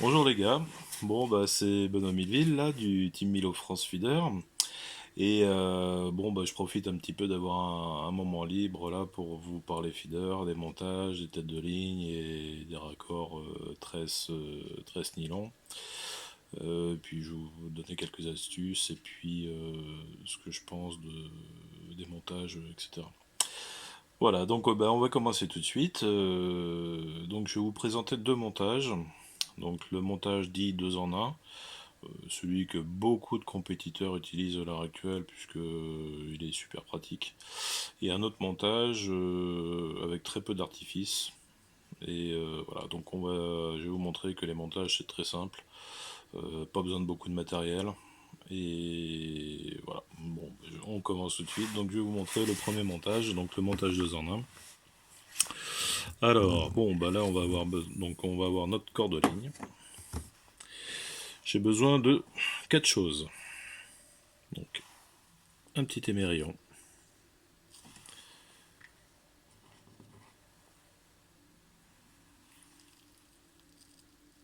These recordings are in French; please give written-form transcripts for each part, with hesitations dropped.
Bonjour les gars, bon bah c'est Benoît Milleville là du Team Milo France Feeder et bon bah je profite un petit peu d'avoir un moment libre là pour vous parler feeder, des montages, des têtes de ligne et des raccords tresse nylon. Puis je vais vous donner quelques astuces et puis ce que je pense des montages, etc. Voilà, donc bah, on va commencer tout de suite. Donc je vais vous présenter deux montages. Donc le montage dit 2 en un, celui que beaucoup de compétiteurs utilisent à l'heure actuelle puisque il est super pratique. Et un autre montage avec très peu d'artifice. Et voilà, donc je vais vous montrer que les montages c'est très simple, pas besoin de beaucoup de matériel. Et voilà, bon, on commence tout de suite. Donc je vais vous montrer le premier montage, donc le montage 2 en un. Alors, bon, bah là on va avoir notre corde ligne. J'ai besoin de 4 choses. Donc, un petit émerillon,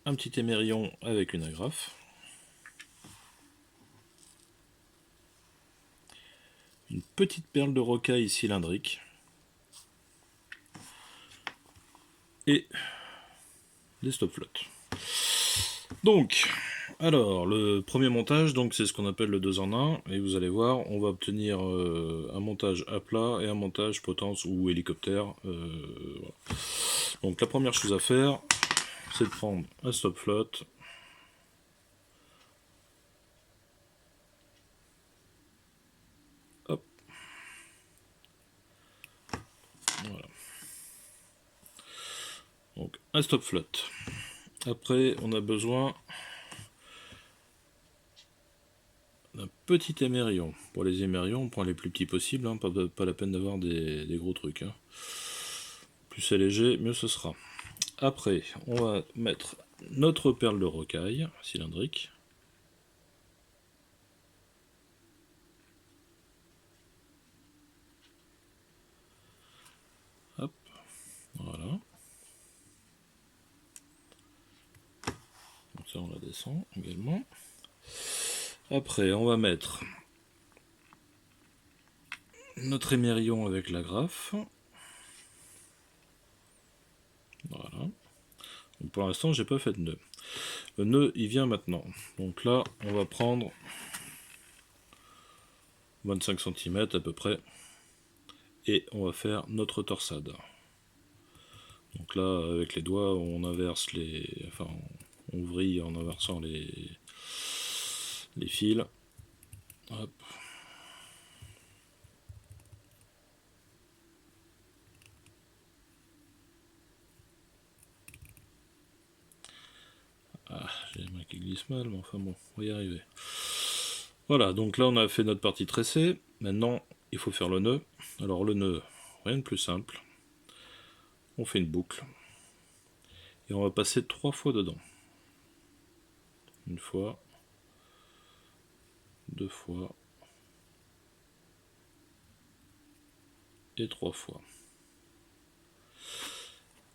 un petit émerillon avec une agrafe, une petite perle de rocaille cylindrique et des stop flottes. Donc, alors, le premier montage, donc c'est ce qu'on appelle le 2 en 1, et vous allez voir, on va obtenir un montage à plat et un montage potence ou hélicoptère. Voilà. Donc la première chose à faire, c'est de prendre un stop flotte. Hop. Voilà. Donc un stop flotte. Après, on a besoin un petit émerillon. Pour les émerillons, on prend les plus petits possibles, hein, pas la peine d'avoir des gros trucs. Hein. Plus c'est léger, mieux ce sera. Après, on va mettre notre perle de rocaille cylindrique. Hop, voilà. Donc ça, on la descend également. Après, on va mettre notre émerillon avec l'agrafe. Voilà. Donc pour l'instant, j'ai pas fait de nœud. Le nœud, il vient maintenant. Donc là, on va prendre 25 cm à peu près. Et on va faire notre torsade. Donc là, avec les doigts, on inverse enfin, on vrille en inversant les fils. Hop. Ah, j'ai les mains qui glissent mal, mais enfin bon, on va y arriver. Voilà, donc là on a fait notre partie tressée. Maintenant, il faut faire le nœud. Alors le nœud, rien de plus simple. On fait une boucle. Et on va passer 3 fois dedans. Une fois, 2 fois, et 3 fois.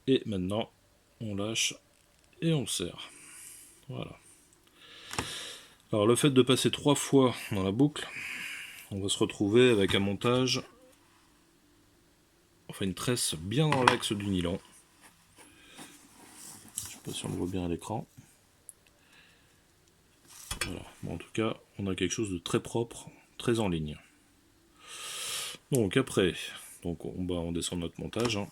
Et maintenant, on lâche et on serre. Voilà. Alors le fait de passer 3 fois dans la boucle, on va se retrouver avec un montage, enfin une tresse bien dans l'axe du nylon. Je sais pas si on le voit bien à l'écran. Voilà. Bon, en tout cas, on a quelque chose de très propre, très en ligne. Donc après, on descend notre montage. Hein.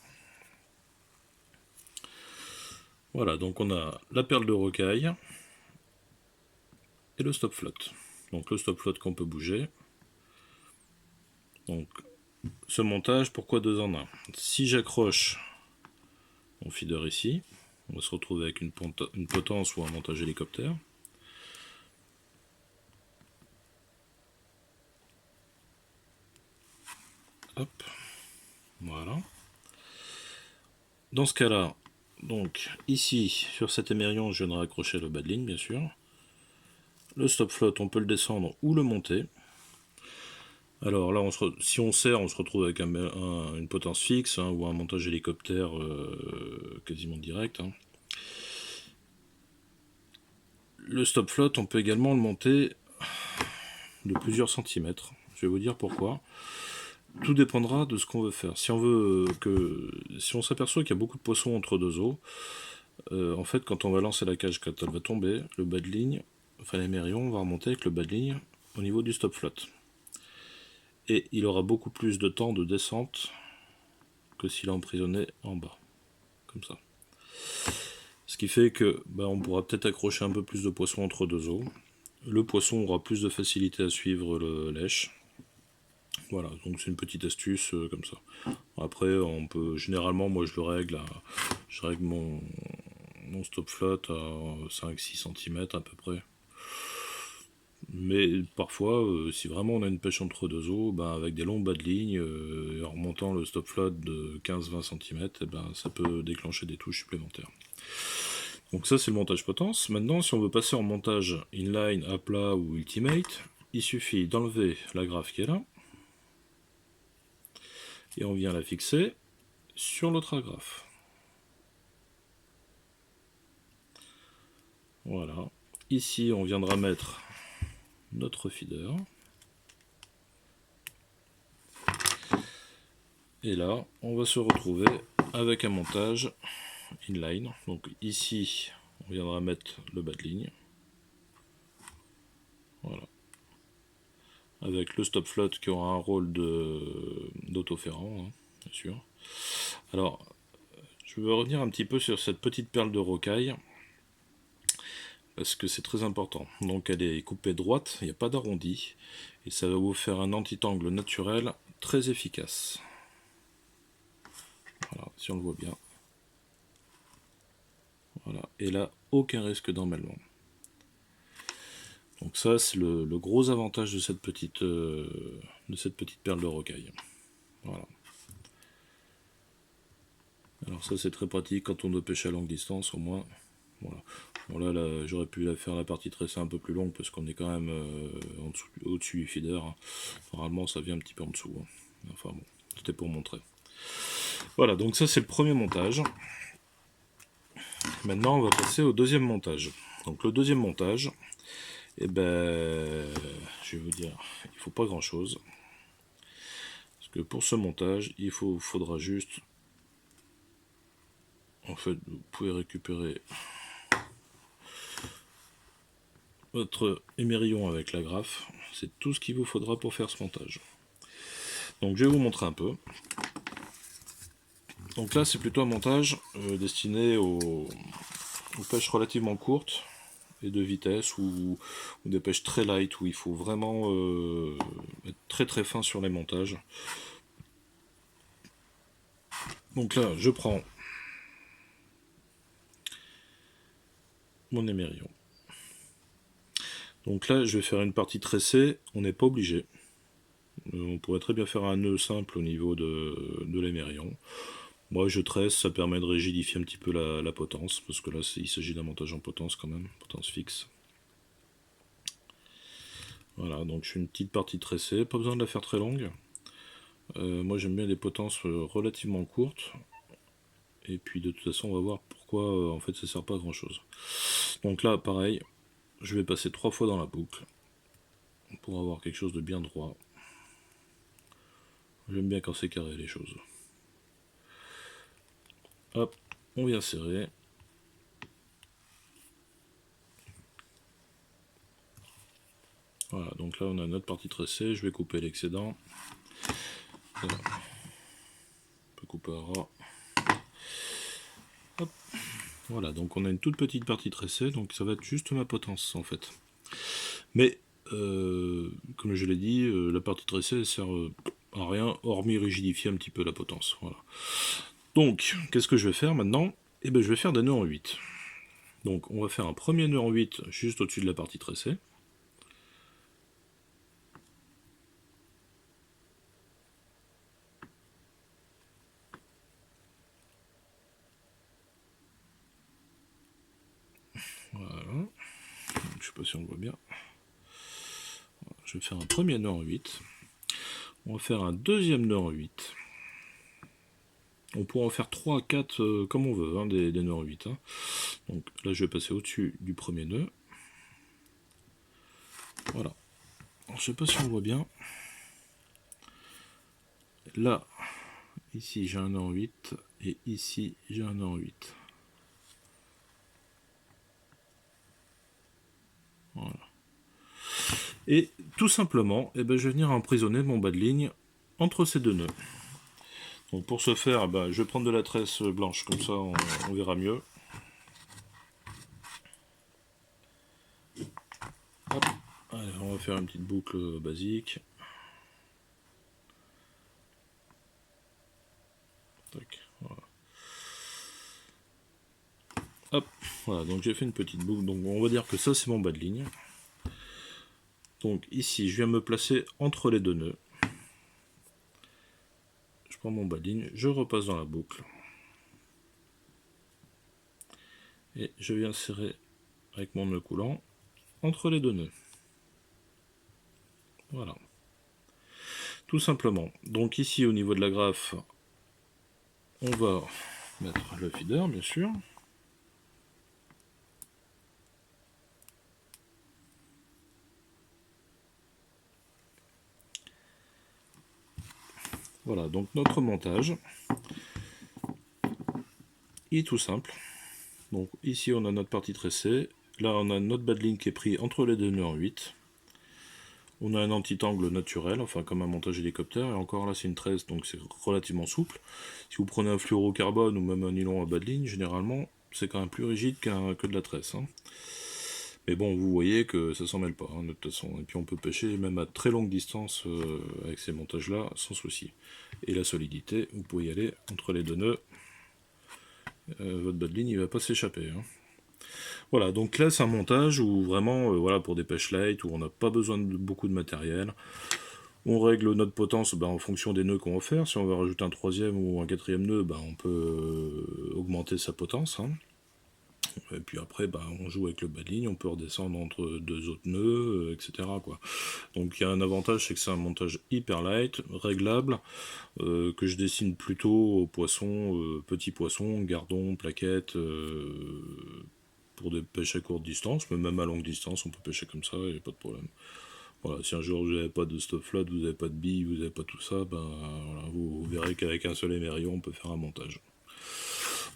Voilà, donc on a la perle de rocaille et le stop flotte. Donc le stop flotte qu'on peut bouger. Donc ce montage, pourquoi 2 en 1? Si j'accroche mon feeder ici, on va se retrouver avec une potence ou un montage hélicoptère. Hop, voilà. Dans ce cas-là, donc ici, sur cet émerillon, je viens de raccrocher le bas de ligne, bien sûr. Le stop flotte, on peut le descendre ou le monter. Alors là, si on serre, on se retrouve avec une potence fixe hein, ou un montage hélicoptère quasiment direct. Hein. le stop float, on peut également le monter de plusieurs centimètres. Je vais vous dire pourquoi. Tout dépendra de ce qu'on veut faire. Si on s'aperçoit qu'il y a beaucoup de poissons entre deux eaux, en fait, quand on va lancer la cage, quand elle va tomber, le bas de ligne, enfin l'émerion va remonter avec le bas de ligne au niveau du stop float. Et il aura beaucoup plus de temps de descente que s'il est emprisonné en bas, comme ça. Ce qui fait que on pourra peut-être accrocher un peu plus de poissons entre deux eaux. Le poisson aura plus de facilité à suivre le lèche. Voilà, donc c'est une petite astuce comme ça. Après, on peut généralement, moi je le règle je règle mon stop float à 5-6 cm à peu près. Mais parfois, si vraiment on a une pêche entre deux eaux, avec des longs bas de ligne, en remontant le stop float de 15-20 cm, ça peut déclencher des touches supplémentaires. Donc ça c'est le montage potence. Maintenant, si on veut passer en montage inline, à plat ou ultimate, il suffit d'enlever l'agrafe qui est là, et on vient la fixer sur l'autre agrafe. Voilà. Ici, on viendra mettre notre feeder. Et là, on va se retrouver avec un montage inline. Donc ici, on viendra mettre le bas de ligne. Voilà. Avec le stop float qui aura un rôle d'autoferrant, bien sûr. Alors, je vais revenir un petit peu sur cette petite perle de rocaille, parce que c'est très important. Donc elle est coupée droite, il n'y a pas d'arrondi, et ça va vous faire un anti-angle naturel très efficace. Voilà, si on le voit bien. Voilà, et là, aucun risque d'emmêlement. Donc ça, c'est le gros avantage de cette petite perle de rocaille. Voilà. Alors ça, c'est très pratique quand on doit pêcher à longue distance, au moins. Voilà. Bon là j'aurais pu faire la partie tressée un peu plus longue, parce qu'on est quand même au-dessus du feeder. Hein. Normalement, ça vient un petit peu en dessous. Hein. Enfin bon, c'était pour montrer. Voilà, donc ça, c'est le premier montage. Maintenant, on va passer au deuxième montage. Donc le deuxième montage, je vais vous dire, il faut pas grand chose. Parce que pour ce montage, il faudra juste, en fait, vous pouvez récupérer votre émerillon avec l'agrafe. C'est tout ce qu'il vous faudra pour faire ce montage. Donc je vais vous montrer un peu. Donc là, c'est plutôt un montage destiné aux pêches relativement courtes et de vitesse, ou des pêches très light, où il faut vraiment être très très fin sur les montages. Donc là, je prends mon émerillon. Donc là, je vais faire une partie tressée, on n'est pas obligé. On pourrait très bien faire un nœud simple au niveau de l'émerillon. Moi, je tresse, ça permet de rigidifier un petit peu la potence, parce que là, il s'agit d'un montage en potence quand même, potence fixe. Voilà, donc je fais une petite partie tressée, pas besoin de la faire très longue. Moi, j'aime bien des potences relativement courtes. Et puis de toute façon, on va voir pourquoi en fait ça sert pas à grand chose. Donc là, pareil, je vais passer 3 fois dans la boucle pour avoir quelque chose de bien droit. J'aime bien quand c'est carré les choses. Hop, on vient serrer. Voilà, donc là on a notre partie tressée, je vais couper l'excédent. Voilà. On peut couper à ras. Hop. Voilà, donc on a une toute petite partie tressée, donc ça va être juste ma potence en fait. Mais, comme je l'ai dit, la partie tressée elle sert à rien, hormis rigidifier un petit peu la potence. Voilà. Donc, qu'est-ce que je vais faire maintenant? Je vais faire des nœuds en 8. Donc, on va faire un premier nœud en 8 juste au-dessus de la partie tressée. Voilà. Donc, je sais pas si on le voit bien. Je vais faire un premier nœud en 8. On va faire un deuxième nœud en 8. On pourra en faire 3, 4 comme on veut, des nœuds en 8. Hein. Donc là, je vais passer au-dessus du premier nœud. Voilà. Alors, je sais pas si on voit bien. Là, ici j'ai un nœud en 8 et ici j'ai un nœud en 8. Voilà. Et tout simplement, je vais venir emprisonner mon bas de ligne entre ces deux nœuds. Donc pour ce faire, je vais prendre de la tresse blanche, comme ça on verra mieux. Hop. Allez, on va faire une petite boucle basique. Tac, voilà. Hop, voilà, donc j'ai fait une petite boucle. Donc on va dire que ça c'est mon bas de ligne. Donc ici, je viens me placer entre les deux nœuds. Je prends mon bas de ligne, je repasse dans la boucle. Et je viens serrer avec mon nœud coulant entre les deux nœuds. Voilà. Tout simplement. Donc ici, au niveau de la graffe, on va mettre le feeder, bien sûr. Voilà, donc notre montage est tout simple. Donc ici, on a notre partie tressée. Là, on a notre bas de ligne qui est pris entre les deux nœuds en 8. On a un anti-angle naturel, enfin comme un montage hélicoptère, et encore là c'est une tresse, donc c'est relativement souple. Si vous prenez un fluorocarbone ou même un nylon à bas de ligne, généralement c'est quand même plus rigide que de la tresse. Hein. Mais bon, vous voyez que ça s'en mêle pas, hein, de toute façon. Et puis on peut pêcher même à très longue distance avec ces montages-là, sans souci. Et la solidité, vous pouvez y aller entre les deux nœuds. Votre bas de ligne il va pas s'échapper. Hein. Voilà, donc là c'est un montage où vraiment, voilà, pour des pêches light, où on n'a pas besoin de beaucoup de matériel. On règle notre potence en fonction des nœuds qu'on va faire. Si on va rajouter un troisième ou un quatrième nœud, on peut augmenter sa potence. Hein. Et puis après, on joue avec le bas de ligne, on peut redescendre entre deux autres nœuds, etc. Quoi. Donc il y a un avantage, c'est que c'est un montage hyper light, réglable, que je dessine plutôt aux poissons, petits poissons, gardons, plaquettes, pour des pêches à courte distance, mais même à longue distance, on peut pêcher comme ça, il n'y a pas de problème. Voilà, si un jour vous n'avez pas de stop float, vous n'avez pas de billes, vous n'avez pas tout ça, voilà, vous verrez qu'avec un seul émerillon, on peut faire un montage.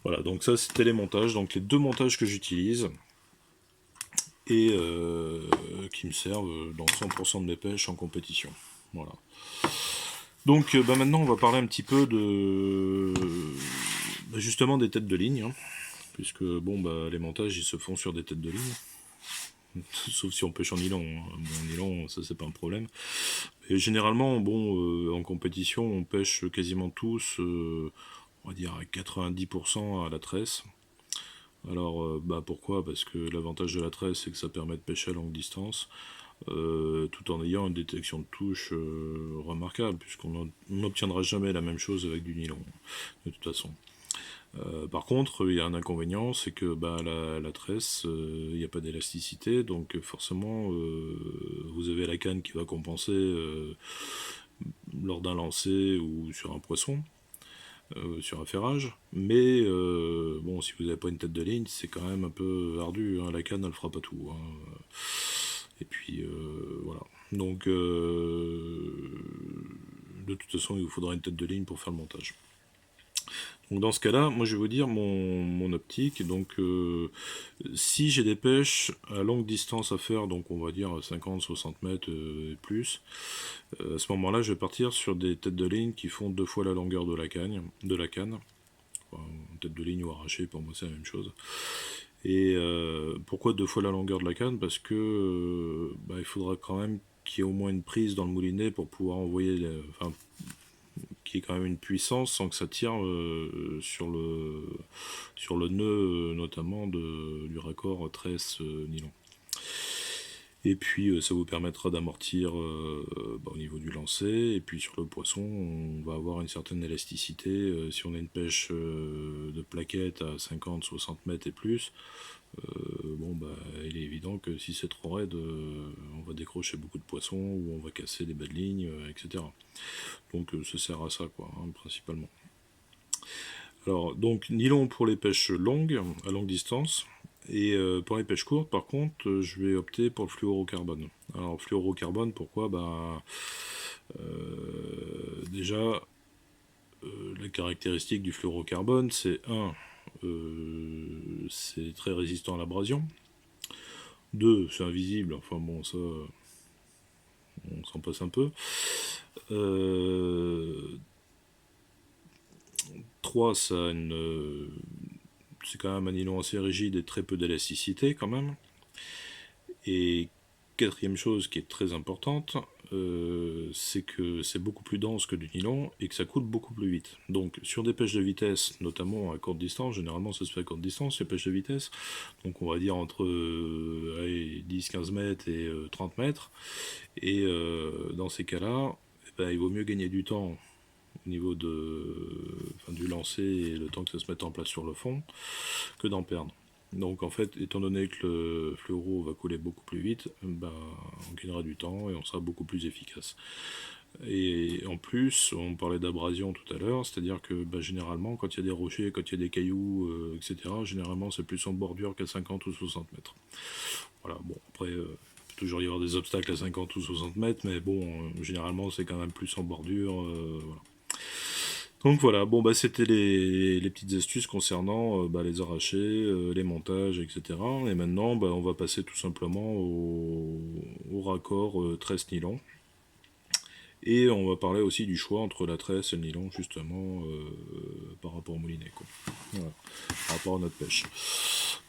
Voilà, donc ça c'était les montages, donc les deux montages que j'utilise et qui me servent dans 100% de mes pêches en compétition. Voilà. Donc maintenant on va parler un petit peu de justement des têtes de ligne, hein, puisque les montages ils se font sur des têtes de ligne. Sauf si on pêche en nylon. Hein. Bon, en nylon, ça c'est pas un problème. Et généralement, en compétition, on pêche quasiment tous, on va dire à 90% à la tresse. Alors, pourquoi? Parce que l'avantage de la tresse, c'est que ça permet de pêcher à longue distance, tout en ayant une détection de touche remarquable, puisqu'on n'obtiendra jamais la même chose avec du nylon, de toute façon. Par contre, il y a un inconvénient, c'est que la tresse, il n'y a pas d'élasticité, donc forcément, vous avez la canne qui va compenser lors d'un lancer ou sur un poisson, sur un ferrage. Mais si vous n'avez pas une tête de ligne, c'est quand même un peu ardu. Hein, la canne, elle fera pas tout. Hein. Et puis voilà. Donc, de toute façon, il vous faudra une tête de ligne pour faire le montage. Donc dans ce cas-là, moi je vais vous dire mon optique. Donc si j'ai des pêches à longue distance à faire, donc on va dire 50-60 mètres et plus, à ce moment-là je vais partir sur des têtes de ligne qui font 2 fois la longueur de la canne. Enfin, tête de ligne ou arrachée, pour moi c'est la même chose. Et pourquoi 2 fois la longueur de la canne? Parce que il faudra quand même qu'il y ait au moins une prise dans le moulinet pour pouvoir envoyer, qui est quand même une puissance sans que ça tire sur le nœud notamment du raccord tresse nylon. Et puis ça vous permettra d'amortir au niveau du lancer, et puis sur le poisson on va avoir une certaine élasticité. Si on a une pêche de plaquettes à 50-60 mètres et plus, il est évident que si c'est trop raide, on va décrocher beaucoup de poissons, ou on va casser des bas de ligne, etc. Donc ça sert à ça, quoi, hein, principalement. Alors, donc, nylon pour les pêches longues, à longue distance, et pour les pêches courtes, par contre, je vais opter pour le fluorocarbone. Alors fluorocarbone, pourquoi? Déjà, la caractéristique du fluorocarbone, c'est c'est très résistant à l'abrasion. 2, c'est invisible, enfin bon, ça, on s'en passe un peu. 3, c'est quand même un nylon assez rigide et très peu d'élasticité quand même. Et quatrième chose qui est très importante, c'est que c'est beaucoup plus dense que du nylon et que ça coule beaucoup plus vite. Donc sur des pêches de vitesse, notamment à courte distance, généralement ça se fait à courte distance, les pêches de vitesse, donc on va dire entre 10-15 mètres et 30 mètres, et dans ces cas-là, il vaut mieux gagner du temps au niveau du lancer et le temps que ça se mette en place sur le fond, que d'en perdre. Donc en fait, étant donné que le fluoro va couler beaucoup plus vite, on gagnera du temps et on sera beaucoup plus efficace. Et en plus, on parlait d'abrasion tout à l'heure, c'est-à-dire que généralement, quand il y a des rochers, quand il y a des cailloux, etc., généralement c'est plus en bordure qu'à 50 ou 60 mètres. Voilà, bon, après, il peut toujours y avoir des obstacles à 50 ou 60 mètres, mais bon, généralement c'est quand même plus en bordure. Voilà. Donc voilà, bon c'était les petites astuces concernant les arrachés, les montages, etc. Et maintenant on va passer tout simplement au raccord tresse nylon. Et on va parler aussi du choix entre la tresse et le nylon justement par rapport au moulinet, quoi. Voilà, par rapport à notre pêche.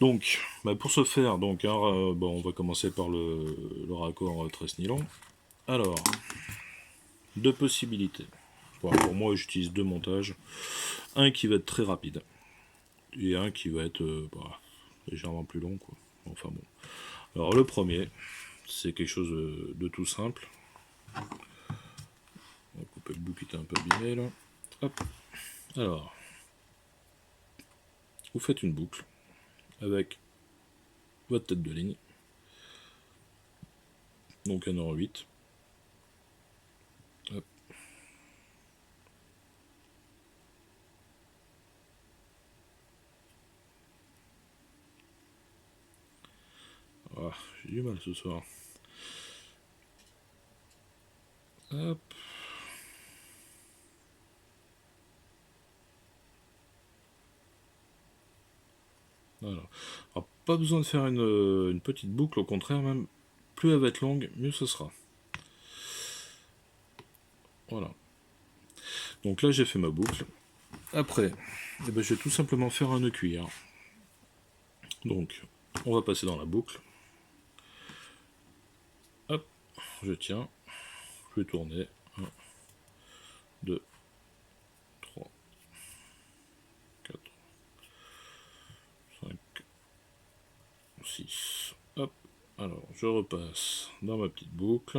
Donc pour ce faire, on va commencer par le raccord tresse nylon. Alors, deux possibilités. Pour moi j'utilise deux montages. Un qui va être très rapide et un qui va être légèrement plus long, quoi. Enfin bon. Alors le premier, c'est quelque chose de tout simple. On va couper le bout qui était un peu abîmé là. Hop. Alors, vous faites une boucle avec votre tête de ligne. Donc 1,8 €. Hop. Ah, j'ai du mal ce soir. Hop. Voilà. Alors, pas besoin de faire une petite boucle, au contraire, même plus elle va être longue, mieux ce sera. Voilà. Donc là, j'ai fait ma boucle. Après, je vais tout simplement faire un nœud cuillère. Donc, on va passer dans la boucle. Hop, je tiens. Je vais tourner. 1, 2, 3, 4, 5, 6. Hop. Alors, je repasse dans ma petite boucle.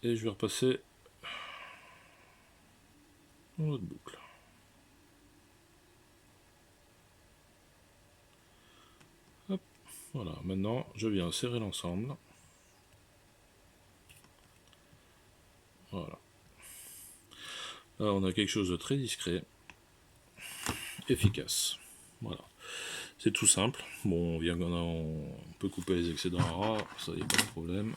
Et je vais repasser dans l'autre boucle. Hop. Voilà, maintenant, je viens serrer l'ensemble. Voilà. Là, on a quelque chose de très discret, efficace. Voilà. C'est tout simple. Bon, on peut couper les excédents à ras, ça y a pas de problème.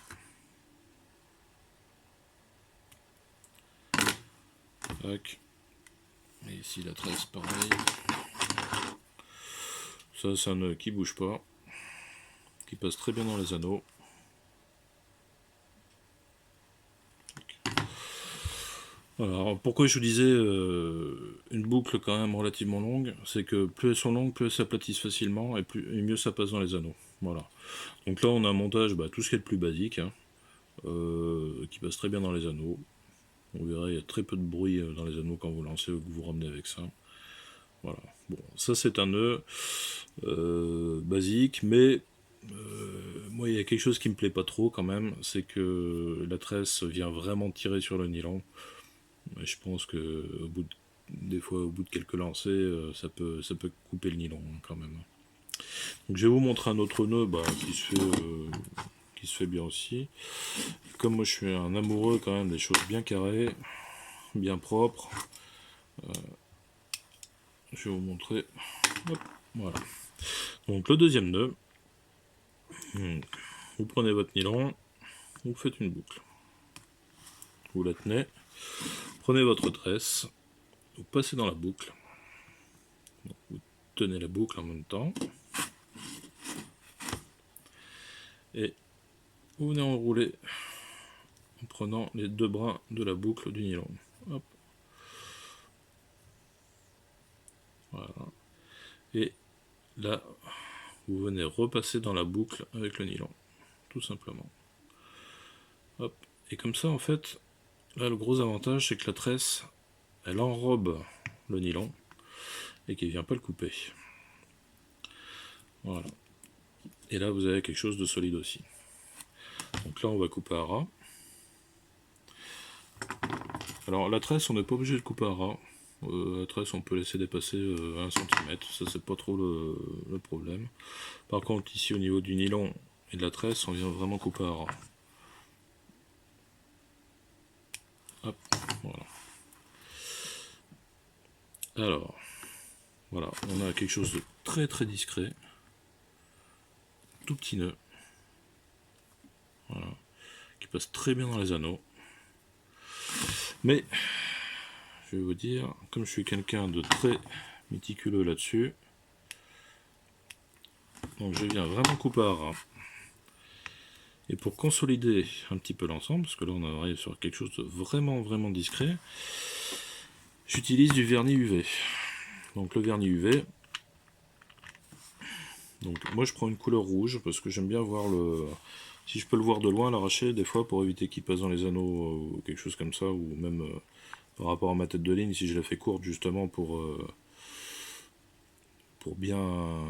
Tac. Et ici la tresse, pareil. Ça, c'est un nœud qui bouge pas, qui passe très bien dans les anneaux. Alors, pourquoi je vous disais une boucle quand même relativement longue, c'est que plus elles sont longues, plus elles s'aplatissent facilement et mieux ça passe dans les anneaux. Voilà. Donc là, on a un montage, tout ce qui est le plus basique, hein, qui passe très bien dans les anneaux. On verra, il y a très peu de bruit dans les anneaux quand vous lancez ou que vous ramenez avec ça. Voilà. Bon, ça c'est un nœud basique, mais moi il y a quelque chose qui me plaît pas trop quand même, c'est que la tresse vient vraiment tirer sur le nylon. Je pense que des fois, au bout de quelques lancers, ça peut couper le nylon quand même. Donc je vais vous montrer un autre nœud qui se fait bien aussi. Comme moi je suis un amoureux quand même des choses bien carrées, bien propres, je vais vous montrer. Hop, voilà. Donc le deuxième nœud, vous prenez votre nylon, vous faites une boucle. Vous la tenez, prenez votre tresse, vous passez dans la boucle. Donc, vous tenez la boucle en même temps. Et vous venez enrouler en prenant les deux brins de la boucle du nylon. Hop. Voilà. Et là, vous venez repasser dans la boucle avec le nylon, tout simplement. Hop. Et comme ça, en fait, là, le gros avantage, c'est que la tresse, elle enrobe le nylon et qu'elle ne vient pas le couper. Voilà. Et là, vous avez quelque chose de solide aussi. Donc là, on va couper à ras. Alors, la tresse, on n'est pas obligé de couper à ras. La tresse, on peut laisser dépasser 1 cm, ça c'est pas trop le problème. Par contre, ici au niveau du nylon et de la tresse, on vient vraiment couper à ras. Hop, voilà. Alors, voilà, on a quelque chose de très très discret, tout petit nœud, voilà, qui passe très bien dans les anneaux. Mais, je vais vous dire, comme je suis quelqu'un de très méticuleux là-dessus, donc je viens vraiment couper à ras. Et pour consolider un petit peu l'ensemble, parce que là on arrive sur quelque chose de vraiment vraiment discret, j'utilise du vernis UV. Donc le vernis UV, donc moi je prends une couleur rouge parce que j'aime bien voir le... Si je peux le voir de loin, l'arracher des fois pour éviter qu'il passe dans les anneaux ou quelque chose comme ça, ou même par rapport à ma tête de ligne, si je la fais courte justement pour bien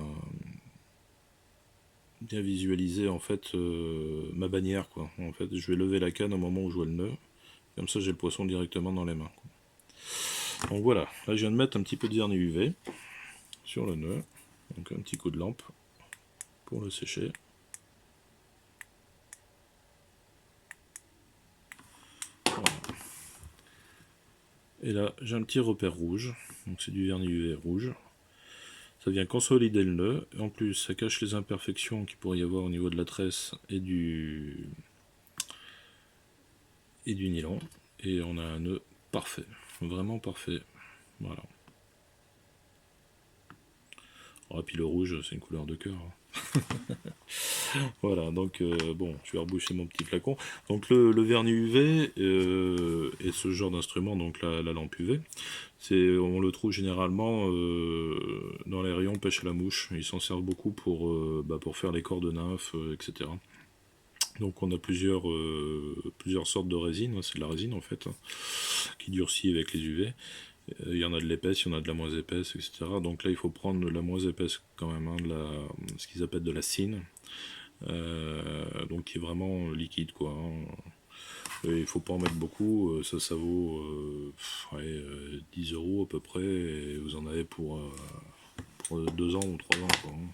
visualiser en fait ma bannière quoi. En fait je vais lever la canne au moment où je vois le nœud, comme ça j'ai le poisson directement dans les mains quoi. Donc voilà, là je viens de mettre un petit peu de vernis UV sur le nœud, donc un petit coup de lampe pour le sécher. Voilà. Et là j'ai un petit repère rouge, donc c'est du vernis UV rouge. Ça vient consolider le nœud, et en plus ça cache les imperfections qu'il pourrait y avoir au niveau de la tresse et du nylon, et on a un nœud parfait, vraiment parfait. Voilà. Et puis le rouge, c'est une couleur de cœur. Voilà, donc bon, je vais reboucher mon petit flacon. Donc le vernis UV et ce genre d'instrument, donc la lampe UV, on le trouve généralement dans les rayons pêche à la mouche. Ils s'en servent beaucoup pour faire les corps de nymphes, etc. Donc on a plusieurs sortes de résine, hein, c'est de la résine en fait, hein, qui durcit avec les UV. Il y en a de l'épaisse, il y en a de la moins épaisse, etc. Donc là il faut prendre la moins épaisse quand même, hein, ce qu'ils appellent de la cine, donc qui est vraiment liquide quoi. Hein. Et il faut pas en mettre beaucoup, ça vaut 10 € à peu près, et vous en avez pour 2 ans ou 3 ans quoi. Hein.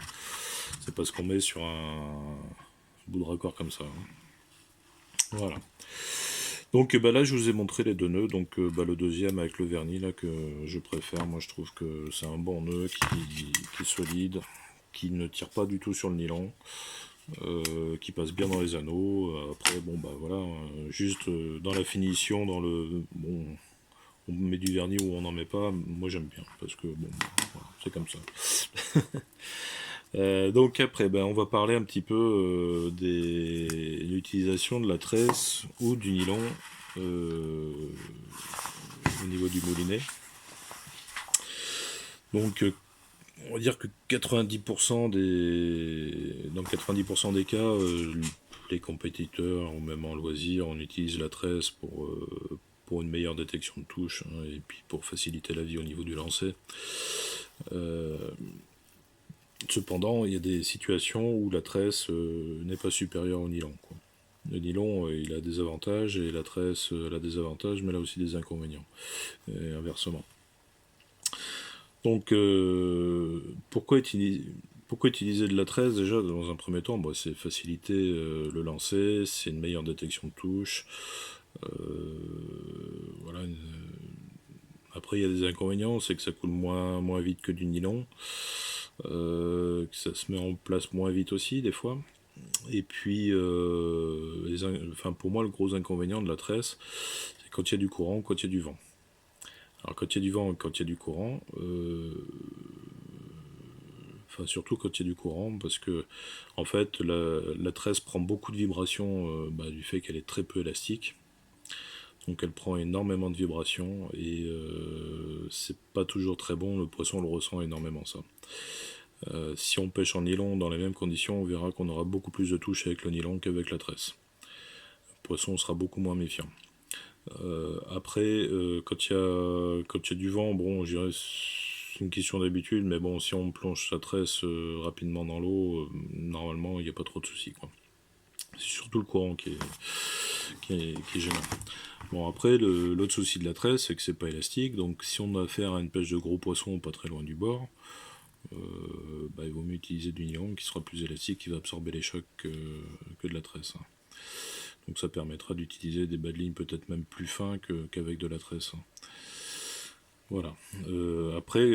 C'est pas ce qu'on met sur un bout de raccord comme ça. Hein. Voilà. Donc là je vous ai montré les deux nœuds, donc le deuxième avec le vernis là que je préfère, moi je trouve que c'est un bon nœud qui est solide, qui ne tire pas du tout sur le nylon, qui passe bien dans les anneaux. Après bon voilà, juste dans la finition, bon, on met du vernis ou on n'en met pas, moi j'aime bien, parce que bon, voilà, c'est comme ça. Donc après, on va parler un petit peu de l'utilisation de la tresse ou du nylon au niveau du moulinet. Donc on va dire que 90% dans 90% des cas, les compétiteurs ou même en loisir, on utilise la tresse pour une meilleure détection de touche, hein, et puis pour faciliter la vie au niveau du lancer. Cependant, il y a des situations où la tresse n'est pas supérieure au nylon, quoi. Le nylon, il a des avantages, et la tresse, elle a des avantages, mais elle a aussi des inconvénients, et inversement. Donc, pourquoi utiliser de la tresse? Déjà, dans un premier temps, c'est faciliter le lancer, c'est une meilleure détection de touche. Voilà. Après, il y a des inconvénients, c'est que ça coule moins vite que du nylon. Que ça se met en place moins vite aussi des fois, Et puis, enfin, pour moi, le gros inconvénient de la tresse, c'est quand il y a du courant ou quand il y a du vent. Alors quand il y a du vent et quand il y a du courant, enfin surtout quand il y a du courant, parce que en fait la tresse prend beaucoup de vibrations du fait qu'elle est très peu élastique. Donc elle prend énormément de vibrations et c'est pas toujours très bon, le poisson le ressent énormément ça. Si on pêche en nylon dans les mêmes conditions, on verra qu'on aura beaucoup plus de touches avec le nylon qu'avec la tresse. Le poisson sera beaucoup moins méfiant. Après, quand il y a du vent, bon, je dirais c'est une question d'habitude, mais bon, si on plonge sa tresse rapidement dans l'eau, normalement, il n'y a pas trop de soucis, quoi. C'est surtout le courant qui est gênant. Bon, après, l'autre souci de la tresse, c'est que c'est pas élastique, donc si on a affaire à une pêche de gros poissons pas très loin du bord, il vaut mieux utiliser du nylon qui sera plus élastique, qui va absorber les chocs que de la tresse, hein. Donc ça permettra d'utiliser des bas de ligne peut-être même plus fins qu'avec de la tresse, hein. Voilà. Après,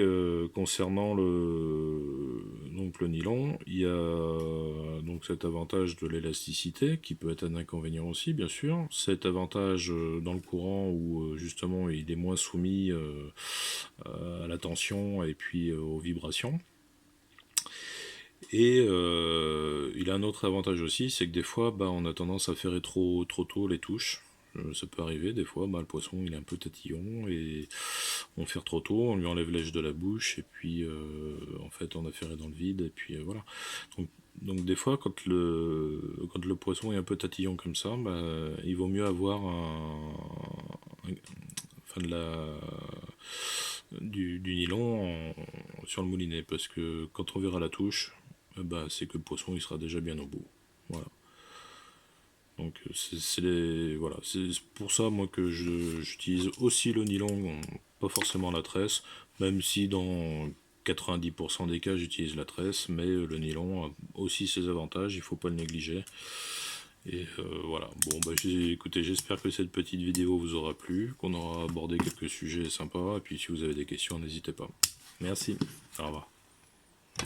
concernant donc le nylon, il y a donc cet avantage de l'élasticité qui peut être un inconvénient aussi, bien sûr. Cet avantage dans le courant où justement il est moins soumis à la tension et puis aux vibrations. Et il a un autre avantage aussi, c'est que des fois, on a tendance à ferrer trop tôt les touches. Ça peut arriver, des fois, le poisson il est un peu tatillon et on ferre trop tôt, on lui enlève l'èche de la bouche et puis en fait on a ferré dans le vide et puis voilà. Donc des fois quand le poisson est un peu tatillon comme ça, il vaut mieux avoir enfin du nylon sur le moulinet parce que quand on verra la touche, c'est que le poisson il sera déjà bien au bout. Voilà. Donc voilà, c'est pour ça moi que j'utilise aussi le nylon, pas forcément la tresse, même si dans 90% des cas j'utilise la tresse, mais le nylon a aussi ses avantages, il faut pas le négliger. Et voilà, bon écoutez, j'espère que cette petite vidéo vous aura plu, qu'on aura abordé quelques sujets sympas, et puis si vous avez des questions, n'hésitez pas. Merci, au revoir.